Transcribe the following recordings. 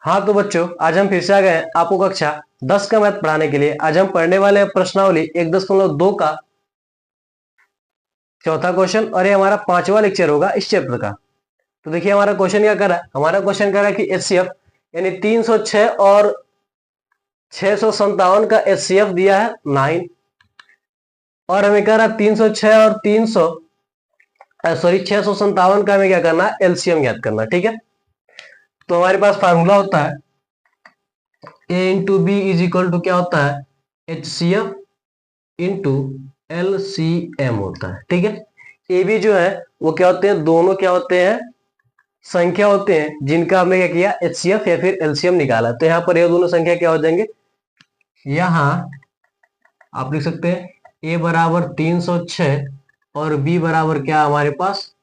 हाँ तो बच्चों, आज हम फिर से आ गए हैं आपको कक्षा 10 का मैथ पढ़ाने के लिए। आज हम पढ़ने वाले हैं प्रश्नावली 1.2 का चौथा क्वेश्चन, और ये हमारा 5वां लेक्चर होगा इस चैप्टर का। तो देखिए हमारा क्वेश्चन क्या कर रहा है। हमारा क्वेश्चन कर रहा है कि एचसीएफ यानी 306 और 657 का एचसीएफ दिया है 9, और हमें कह रहा है 306 और 657 का हमें क्या करना है, एलसीएम ज्ञात करना है। ठीक है, तो हमारे पास फार्मूला होता है A into B is equal to क्या होता है, H C F into L C M होता है। ठीक है, ए बी जो है वो क्या होते हैं, दोनों क्या होते हैं, संख्या होते हैं जिनका हमने क्या किया, एच सी एफ या फिर एलसीएम निकाला। तो यहाँ पर ये दोनों संख्या क्या हो जाएंगे, यहाँ आप लिख सकते हैं ए बराबर 306 और बी बराबर क्या हमारे पास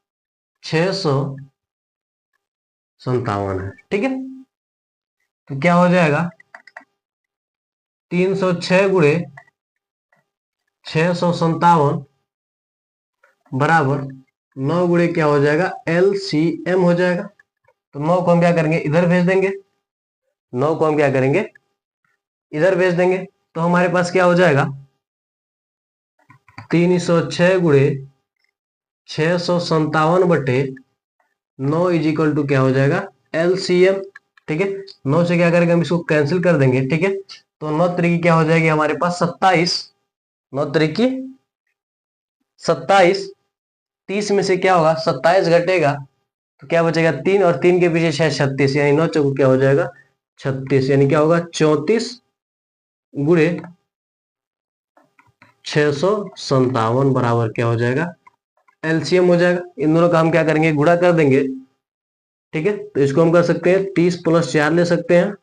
657 है। ठीक है, तो क्या हो जाएगा 306 गुणे 657 बराबर 9 गुणे क्या हो जाएगा, एल सी एम हो जाएगा। तो 9 को हम क्या करेंगे, इधर भेज देंगे। 9 को हम क्या करेंगे, इधर भेज देंगे। तो हमारे पास क्या हो जाएगा, 306 गुणे 657 बटे 9 इज इक्वल टू क्या हो जाएगा, एलसीएम। ठीक है, 9 से क्या करेंगे, हम इसको कैंसिल कर देंगे। ठीक है, तो 9 तरीके क्या हो जाएगी हमारे पास 27, 9 तरीके 27, 30 में से क्या होगा 27 घटेगा तो क्या बचेगा 3, और 3 के पीछे 6 36, यानी 9 चौको क्या हो जाएगा 36, यानी क्या होगा 34 गुणे 657 बराबर क्या हो जाएगा, एलसीएम हो जाएगा। इन दोनों का हम क्या करेंगे, गुणा कर देंगे। ठीक है, तो इसको हम कर सकते हैं 30 + 4 ले सकते हैं,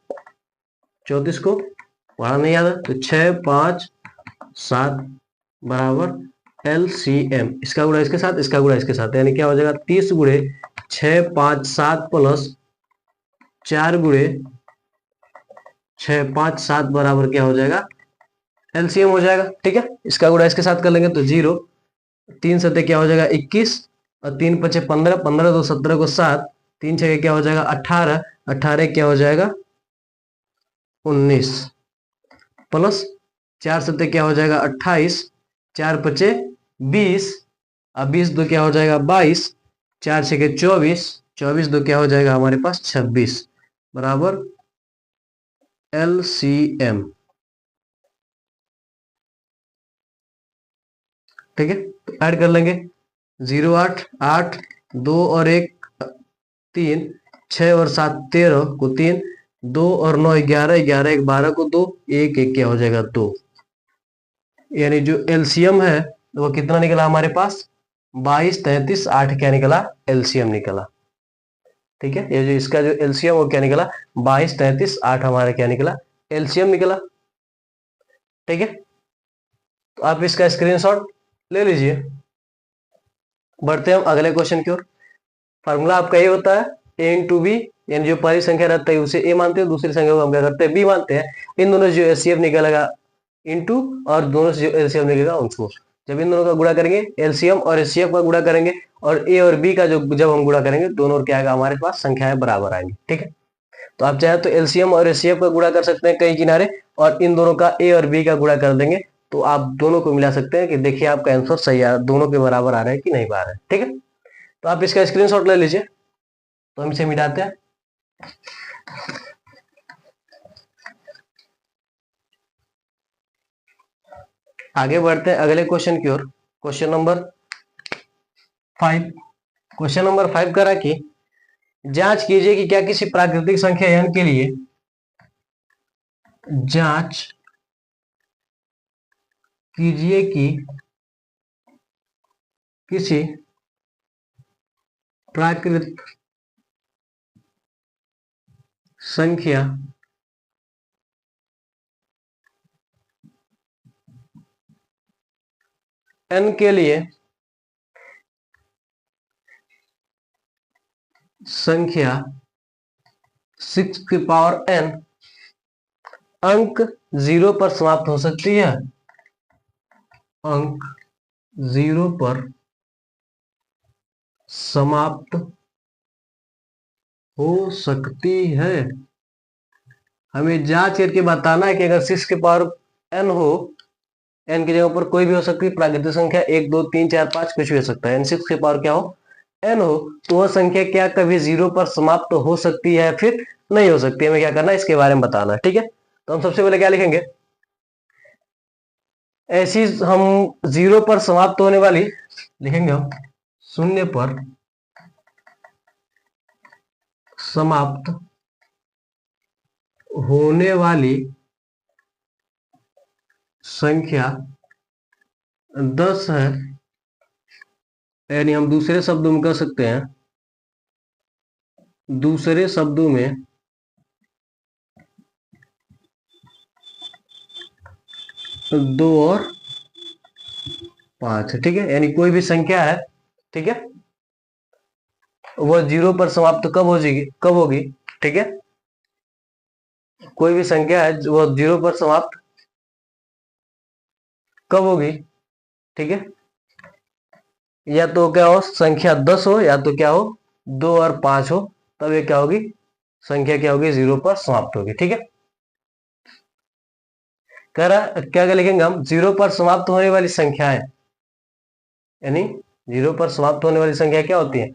34 को पढ़ा नहीं आता तो 6 5 7 बराबर एलसीएम। इसका गुणा इसके साथ, इसका गुणा इसके साथ, यानी क्या हो जाएगा 30 गुणे 6 5 7 + 4 गुणे 6 5 7 बराबर क्या हो जाएगा, एलसीएम हो जाएगा। ठीक है, इसका गुणा इसके साथ कर लेंगे तो 0, 3 सत्ते क्या हो जाएगा 21, और 3 पचे 15, 15 2 17 को 7, 3 छः क्या हो जाएगा 18, 18 क्या हो जाएगा 19, प्लस 4 सत्ते क्या हो जाएगा 28, 4 पचे 20, अब 20 दो क्या हो जाएगा 22, 4 छः 24, 24 दो क्या हो जाएगा हमारे पास 26 बराबर एलसीएम। ठीक है, तो ऐड कर लेंगे 0 8 8 2 और 1 3, 6 और 7 13 को 3, 2 और 9 11, 11 1 12 को 2, 1 1 क्या हो जाएगा 2, यानी जो एलसीएम है वो कितना निकला हमारे पास 22 33 8 क्या निकला, एलसीएम निकला। ठीक है, ये जो इसका जो एलसीएम वो क्या निकला 22 33 8 हमारा क्या निकला, एलसीएम निकला। ठीक है, तो आप इसका स्क्रीनशॉट ले लीजिए। बढ़ते हैं हम अगले क्वेश्चन की ओर। फार्मूला आपका ये होता है ए इंटू बी, यानी जो पहली संख्या रहता है उसे ए मानते हैं, दूसरी संख्या को हम क्या करते हैं बी मानते हैं। इन दोनों से जो एचसीएफ निकलेगा इंटू, और दोनों से जो एलसीएम निकलेगा उसको, जब इन दोनों का गुणा करेंगे एलसीएम और एचसीएफ का गुणा करेंगे, और ए और बी का जो जब हम गुणा करेंगे दोनों क्या आएगा हमारे पास, संख्याएं बराबर आएंगी। ठीक है, तो आप चाहे तो एलसीएम और एचसीएफ का गुणा कर सकते हैं कई किनारे, और इन दोनों का ए और बी का गुणा कर देंगे तो आप दोनों को मिला सकते हैं कि देखिए आपका आंसर सही आ, दोनों के बराबर आ रहा है कि नहीं आ रहा है। ठीक है, तो आप इसका स्क्रीनशॉट ले लीजिए। तो हम इसे मिटाते हैं। आगे बढ़ते हैं अगले क्वेश्चन की ओर। Question number 5। क्वेश्चन नंबर 5 करा कि जांच कीजिए कि क्या किसी प्राकृतिक संख्या n के लिए जांच कीजिए कि किसी प्राकृतिक संख्या n के लिए संख्या 6 की पावर n अंक 0 पर समाप्त हो सकती है, अंक 0 पर समाप्त हो सकती है। हमें जांच करके बताना है कि अगर 6 के पावर n हो, n की जगह पर कोई भी हो सकती है प्राकृतिक संख्या, 1 2 3 4 5 कुछ भी हो सकता है, n 6 के पावर क्या हो, n हो, तो वह संख्या क्या कभी 0 पर समाप्त हो सकती है फिर नहीं हो सकती है। हमें क्या करना है, इसके बारे में बताना है। ठीक है, तो हम सबसे पहले क्या लिखेंगे, ऐसी हम 0 पर समाप्त होने वाली लिखेंगे हम, 0 पर समाप्त होने वाली संख्या 10 है, यानी हम दूसरे शब्दों में कह सकते हैं, दूसरे शब्दों में 2 और 5 है। ठीक है, यानी कोई भी संख्या है, ठीक है, वह 0 पर समाप्त कब हो जाएगी, कब होगी, ठीक है, कोई भी संख्या है वह 0 पर समाप्त कब होगी, ठीक है, या तो क्या हो संख्या 10 हो, या तो क्या हो 2 और 5 हो, तब ये क्या होगी, संख्या क्या होगी, 0 पर समाप्त होगी। ठीक है, कह रहा क्या क्या लिखेंगे हम, 0 पर समाप्त होने वाली संख्याएं, यानी 0 पर समाप्त होने वाली संख्या क्या होती है,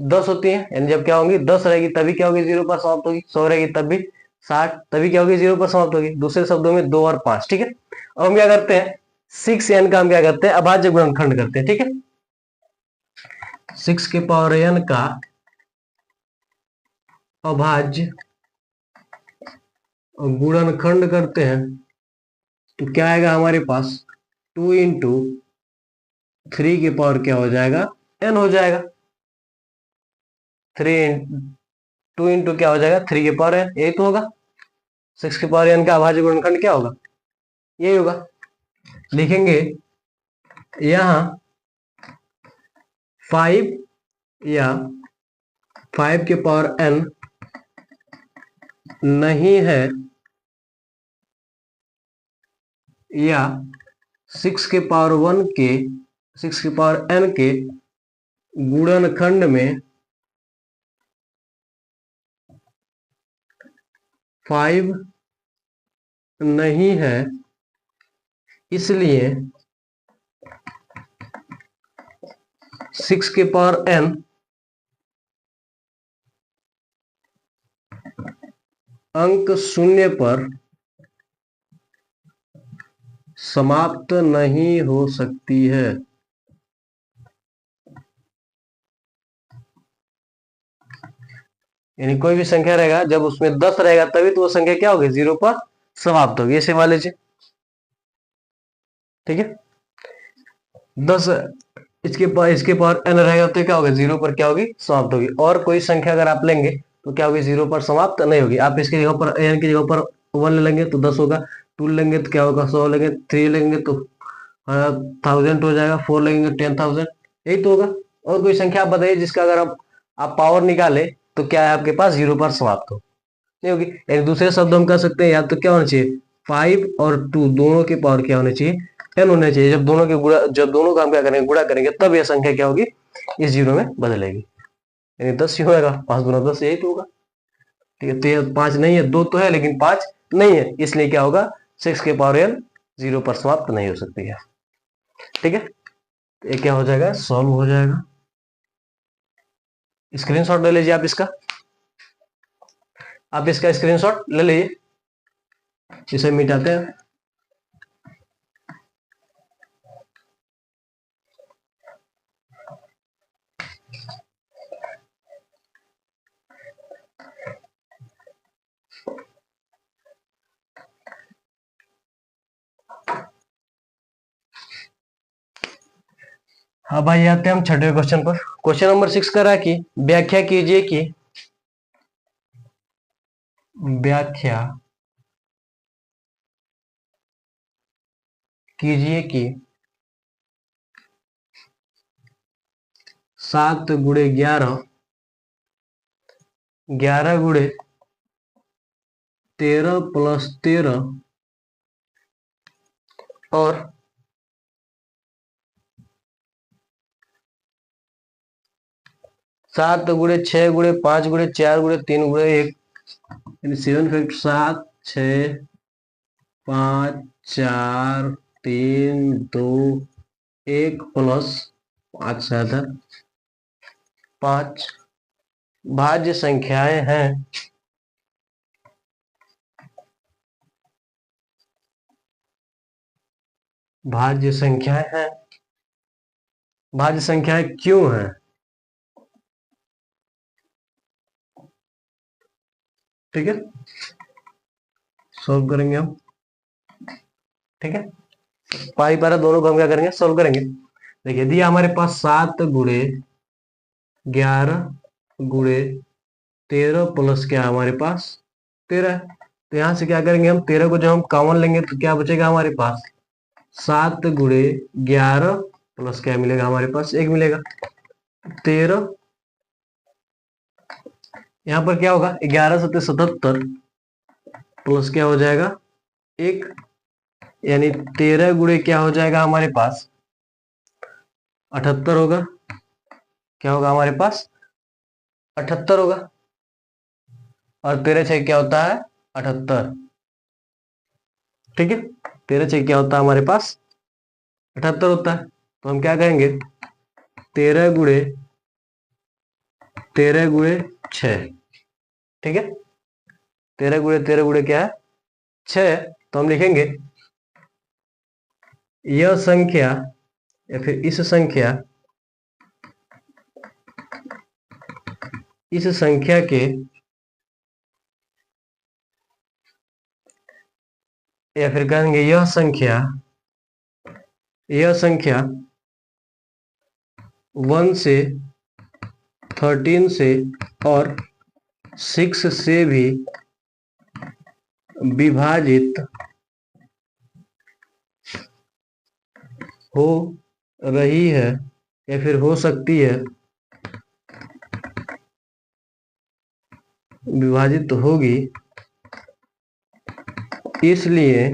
10 होती है, यानी जब क्या होगी 10 रहेगी तभी क्या होगी 0 पर समाप्त होगी, 100 रहेगी तब भी, 60 तभी क्या होगी 0 पर समाप्त होगी, दूसरे शब्दों में 2 और 5। ठीक है, अब हम क्या करते हैं, 6n का हम क्या करते हैं, अभाज्य गुणनखंड करते हैं। ठीक है, 6 के पावर n का अभाज्य गुणनखंड करते हैं, तो क्या आएगा हमारे पास, 2 इंटू 3 के पावर क्या हो जाएगा, n हो जाएगा, 2 इंटू क्या हो जाएगा 3 के पावर n, यही तो होगा, 6 के पावर n का अभाज्य गुणनखंड क्या होगा, यही होगा। लिखेंगे यहां 5 या 5 के पावर n नहीं है, या 6 के पावर 1 के 6 के पावर n के गुणनखंड में 5 नहीं है, इसलिए 6 के पावर n अंक 0 पर समाप्त नहीं हो सकती है। यानी कोई भी संख्या रहेगा जब उसमें 10 रहेगा तभी तो वो संख्या क्या होगी, 0 पर समाप्त होगी, ऐसे मान लीजिए। ठीक है, 10 इसके पावर n रहेगा तो क्या होगा, 0 पर क्या होगी, समाप्त होगी। और कोई संख्या अगर आप लेंगे तो क्या होगी, 0 पर समाप्त नहीं होगी। आप इसकी जगह पर n की जगह पर 1 ले लेंगे तो 10 होगा, 2 लेंगे तो क्या होगा 100 लेंगे, 3 लेंगे तो 1000 हो जाएगा, 4 लेंगे 10,000, यही तो होगा। और कोई संख्या आप बताइए जिसका अगर आप पावर निकाले तो क्या है आपके पास, 0 पर समाप्त हो नहीं होगी। एक दूसरे शब्द हम कह सकते हैं, या तो क्या होना चाहिए 5 और 2 दोनों के पावर क्या होने चाहिए, n होने चाहिए। जब दोनों के गुणा, जब दोनों का हम क्या करेंगे, गुणा करेंगे, तब यह संख्या क्या होगी, इस 0 में बदलेगी, यानी 10 ही होगा, 5 गुना 10 यही तो होगा। ठीक है, तो ये 5 नहीं है, 2 तो है लेकिन 5 नहीं है, इसलिए क्या होगा 6 के पावर n 0 पर समाप्त नहीं हो सकती है। ठीक है, तो ये क्या हो जाएगा, सॉल्व हो जाएगा। स्क्रीनशॉट ले लीजिए आप इसका स्क्रीनशॉट ले लीजिए, इसे मिटाते हैं। हाँ भाई, आते हैं हम छठे क्वेश्चन पर। क्वेश्चन नंबर 6 कह रहा है कि व्याख्या कीजिए कि 7 गुणे 11, 11 गुणे 13 प्लस 13 और 7 गुणे 6 गुणे 5 गुणे 4 गुणे 3 गुणे 1, यानी 7 फैक्टर 7 छ 5 4 3 2 1 प्लस 5 7 5 भाज्य संख्याएं हैं। भाज्य संख्याएं हैं। भाज्य संख्याएं क्यों हैं? ठीक है, सोल्व करेंगे हम। ठीक है, पाई पारा दोनों को हम क्या करेंगे, सोल्व करेंगे। देखिए दिया हमारे पास 7 गुणे 11 गुणे 13 प्लस क्या हमारे पास 13 है। तो यहां से क्या करेंगे हम, 13 को जब हम कॉमन लेंगे तो क्या बचेगा हमारे पास 7 गुणे 11 प्लस क्या मिलेगा हमारे पास 1 मिलेगा 13। यहां पर क्या होगा 11 सत्ते 77 प्लस क्या हो जाएगा 1, यानी 13 गुणे क्या हो जाएगा हमारे पास 78 होगा। क्या होगा हमारे पास 78 होगा, और 13 छः क्या होता है 78। ठीक है, 13 छः क्या होता है हमारे पास 78 होता है। तो हम क्या कहेंगे 13 गुणे 6। ठीक है, 13 गुणे क्या है 6। तो हम लिखेंगे यह संख्या या फिर इस संख्या के या फिर कहेंगे यह संख्या 1 से 13 से और 6 से भी विभाजित हो रही है या फिर हो सकती है, विभाजित होगी। इसलिए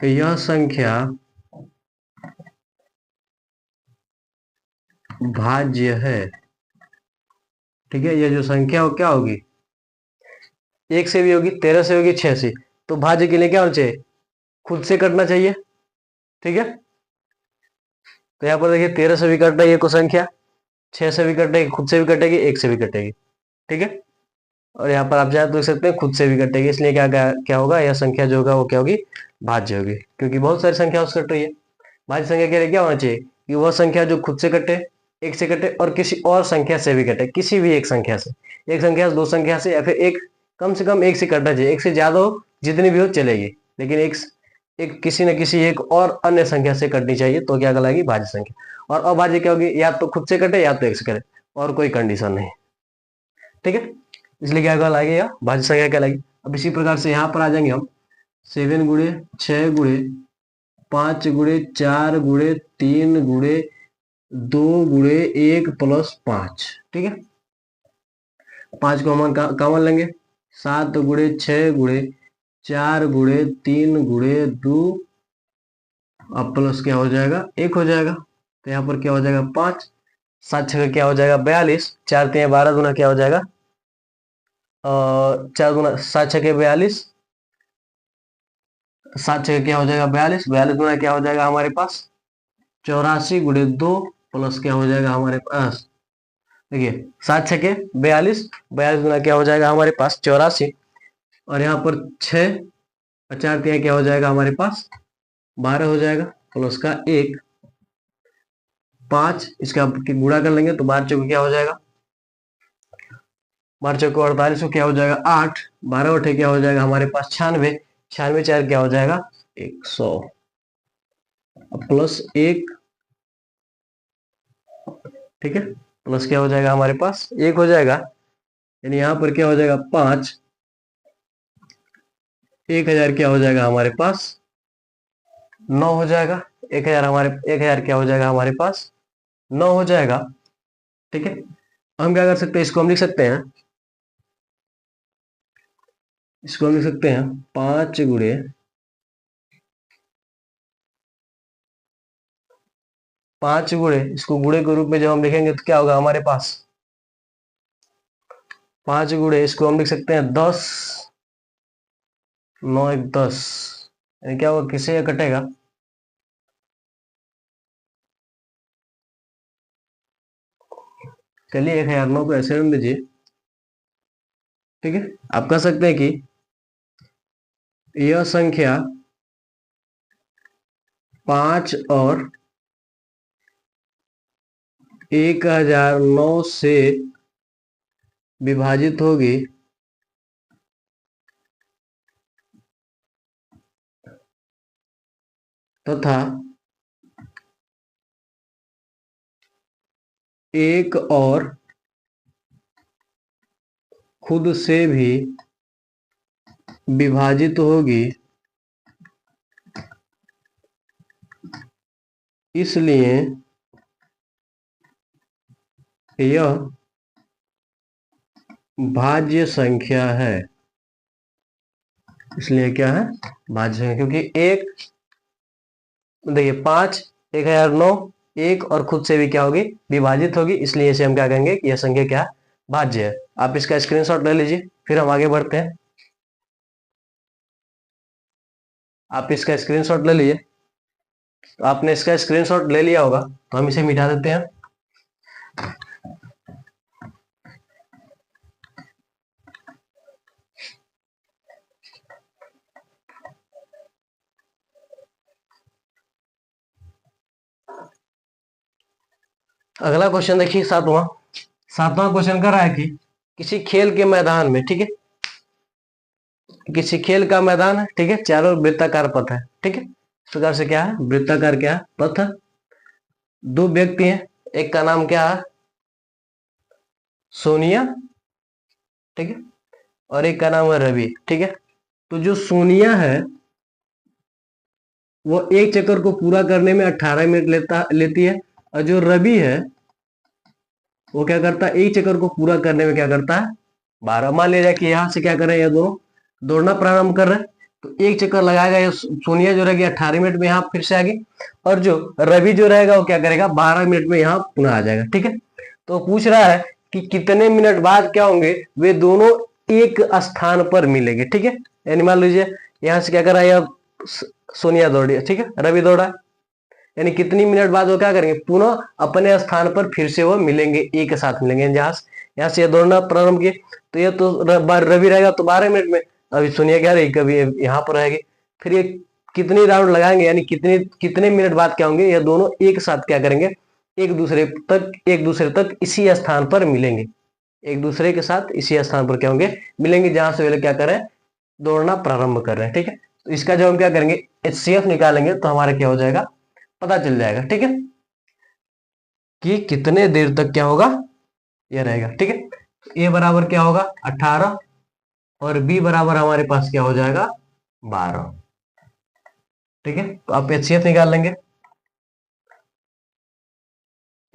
यह संख्या भाज्य है। ठीक है, यह जो संख्या हो क्या होगी 1 से भी होगी 13 से होगी 6 से। तो भाज्य के लिए क्या होना चाहिए खुद से कटना चाहिए। ठीक है, तो यहाँ पर देखिए 13 से भी कट रही है कोई संख्या, 6 से भी कटेगी, खुद से भी कटेगी, 1 से भी कटेगी। ठीक है, और यहाँ पर आप चाहे तो देख सकते हैं खुद से भी कटेगी। इसलिए क्या क्या, क्या होगा यह संख्या जो होगा वो क्या होगी भाज्य होगी, क्योंकि बहुत सारी संख्या उससे कट रही है। भाज्य संख्या के लिए क्या होना चाहिए कि वह संख्या जो खुद से कटे, 1 से कटे और किसी और संख्या से भी कटे, किसी भी एक संख्या से, एक संख्या से, दो संख्या से, या फिर एक कम से कम 1 से कटना चाहिए। 1 से ज्यादा हो जितनी भी हो चलेगी, लेकिन एक किसी न किसी एक और अन्य संख्या से कटनी चाहिए, तो क्या कहलाएगी भाज्य संख्या। और अभाज्य क्या होगी या तो खुद से कटे या तो 1 से कटे, और कोई कंडीशन नहीं। ठीक है, इसलिए क्या कहलाएगी या भाज्य संख्या कहलाएगी। अब इसी प्रकार से यहाँ पर आ जाएंगे हम 7 गुणे 6 गुणे 5 गुणे 4 गुणे 3 गुणे 2 गुणे 1 प्लस 5। ठीक है, 5 को हम कॉमन लेंगे 7 गुणे 6 गुणे 4 गुणे 3 गुणे 2 अब प्लस क्या हो जाएगा 1 हो जाएगा। तो यहाँ पर क्या हो जाएगा 5, 7 छः क्या हो जाएगा 42, 4 3 12 गुना क्या हो जाएगा 4 गुना 7 छः 42, 7 छः क्या हो जाएगा 42, 42 गुना क्या हो जाएगा हमारे पास 84 गुणे 2 प्लस क्या हो जाएगा हमारे पास देखिए 7 छः 42, 42 गुना क्या हो जाएगा हमारे पास 84, और यहाँ पर 6 और 4 3 क्या हो जाएगा हमारे पास 12 हो जाएगा प्लस का 1 5, इसका गुणा कर लेंगे तो 12 चौके क्या हो जाएगा 12 चौके 48 क्या हो जाएगा 8, 12 उठे क्या हो जाएगा हमारे पास 96, 96 4 क्या हो जाएगा 100 प्लस 1। ठीक है, प्लस क्या हो जाएगा हमारे पास 1 हो जाएगा, यानी यहाँ पर क्या हो जाएगा 5, 1000 क्या हो जाएगा हमारे पास 9 हो जाएगा। 1000 क्या हो जाएगा हमारे पास 9 हो जाएगा। ठीक है, हम क्या कर सकते हैं इसको हम लिख सकते हैं, इसको हम लिख सकते हैं 5 गुणे 5 गुणे, इसको गुणे के रूप में जब हम लिखेंगे तो क्या होगा हमारे पास 5 गुणे इसको हम लिख सकते हैं 10, 9 1 10, यानी क्या होगा, किससे ये कटेगा, चलिए 1009 को ऐसे रख दीजिए। ठीक है, आप कह सकते हैं कि यह संख्या 5 और 1009 से विभाजित होगी तथा 1 और खुद से भी विभाजित होगी, इसलिए यह भाज्य संख्या है। इसलिए क्या है, भाज्य संख्या, क्योंकि एक, देखिए 5, 1009, एक और खुद से भी क्या होगी, विभाजित होगी, इसलिए इसे हम क्या कहेंगे कि यह संख्या क्या, भाज्य है। आप इसका स्क्रीनशॉट ले लीजिए, फिर हम आगे बढ़ते हैं। आप इसका स्क्रीनशॉट ले लीजिए, तो आपने इसका स्क्रीनशॉट ले लिया होगा, तो हम इसे मिटा देते हैं। अगला क्वेश्चन देखिए, सातवां क्वेश्चन कर रहा है कि किसी खेल के मैदान में, ठीक है, किसी खेल का मैदान है, ठीक है, चारों वृत्ताकार पथ है, ठीक है, इस प्रकार से क्या है, वृत्ताकार क्या है, पथ है। 2 व्यक्ति हैं, एक का नाम क्या है, सोनिया, ठीक है, और एक का नाम है रवि, ठीक है। तो जो सोनिया है वो एक चक्कर को पूरा करने में 18 मिनट लेती है, और जो रवि है वो क्या करता है, एक चक्कर को पूरा करने में क्या करता है, 12। मान लिया कि यहाँ से क्या कर रहे हैं, ये दोनों दौड़ना प्रारंभ कर रहे हैं, तो एक चक्कर लगाएगा, ये सोनिया जो रहेगी 18 मिनट में यहाँ फिर से आएगी, और जो रवि जो रहेगा वो क्या करेगा, 12 मिनट में यहाँ पुनः आ जाएगा, ठीक है। तो पूछ रहा है कि कितने मिनट बाद क्या होंगे, वे दोनों एक स्थान पर मिलेंगे, ठीक है। यानी मान लीजिए यहाँ से क्या कर रहा है, सोनिया दौड़ी, ठीक है, रवि दौड़ा, यानी कितनी मिनट बाद वो क्या करेंगे, पुनः अपने स्थान पर फिर से वो मिलेंगे, एक साथ मिलेंगे। यहाँ से दौड़ना प्रारंभ किए, तो ये तो रवि रहेगा तो 12 मिनट में, अभी सोनिया क्या रहेगी, कभी यहाँ पर रहेगी, फिर ये कितनी राउंड लगाएंगे, यानी कितने कितने मिनट बाद क्या होंगे, ये दोनों एक साथ क्या करेंगे, एक दूसरे तक इसी स्थान पर मिलेंगे, एक दूसरे के साथ इसी स्थान पर क्या होंगे, मिलेंगे, जहां से वे क्या कर रहे हैं, दौड़ना प्रारंभ कर रहे हैं, ठीक है। तो इसका जब हम क्या करेंगे, HCF निकालेंगे, तो हमारा क्या हो जाएगा, पता चल जाएगा, ठीक है, कि कितने देर तक क्या होगा, ये रहेगा, ठीक है। ए बराबर क्या होगा, 18, और बी बराबर हमारे पास क्या हो जाएगा, 12, ठीक है। तो आप HCF निकाल लेंगे,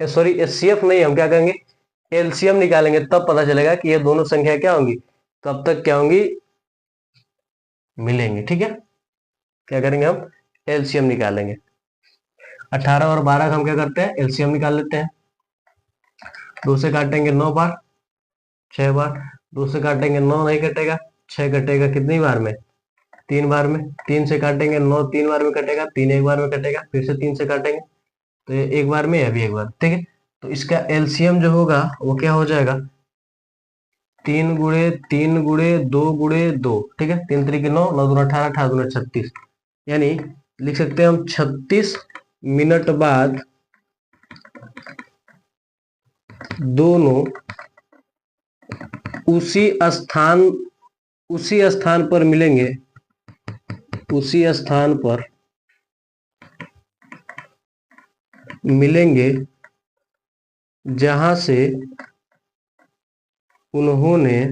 सॉरी HCF नहीं, हम क्या करेंगे, LCM निकालेंगे, तब पता चलेगा कि ये दोनों संख्या क्या होंगी, कब तक क्या होंगी, मिलेंगे, ठीक है। क्या करेंगे, हम LCM निकालेंगे। 18 और 12 का हम क्या करते हैं, LCM निकाल लेते हैं। 2 से काटेंगे 9 बार, 6 बार, 2 से काटेंगे 9 नहीं कटेगा, 6 कटेगा कितनी बार में, 3 बार में। 3 से काटेंगे 9 3 बार में कटेगा, 3 एक बार में कटेगा, फिर से 3 से काटेंगे, तो ये एक बार में, अभी एक बार, ठीक है। तो इसका LCM जो होगा वो क्या हो जाएगा, 3 गुणे 2 गुणे 2, ठीक है, 3 3 9, 9 2 18, 18 2 36, यानी लिख सकते हैं हम 36 मिनट बाद दोनों उसी स्थान पर मिलेंगे, उसी स्थान पर मिलेंगे जहां से उन्होंने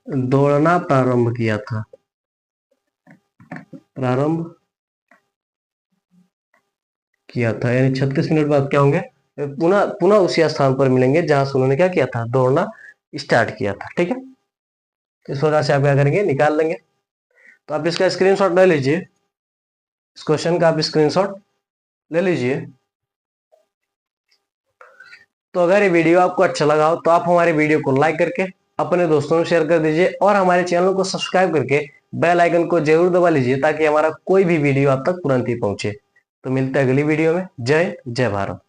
दौड़ना प्रारंभ किया था, यानी 36 मिनट बाद क्या होंगे, पुनः पुनः उसी स्थान पर मिलेंगे जहां से उन्होंने क्या किया था, दौड़ना स्टार्ट किया था, ठीक है। इस प्रकार से आप क्या करेंगे, निकाल लेंगे। तो आप इसका स्क्रीनशॉट ले लीजिए, इस क्वेश्चन का आप स्क्रीनशॉट ले लीजिए। तो अगर ये वीडियो आपको अच्छा लगा हो तो आप हमारे वीडियो को लाइक करके अपने दोस्तों में शेयर कर दीजिए और हमारे चैनल को सब्सक्राइब करके बेल आइकन को जरूर दबा लीजिए ताकि हमारा कोई भी वीडियो आप तक तुरंत ही पहुंचे। तो मिलते हैं अगली वीडियो में। जय भारत।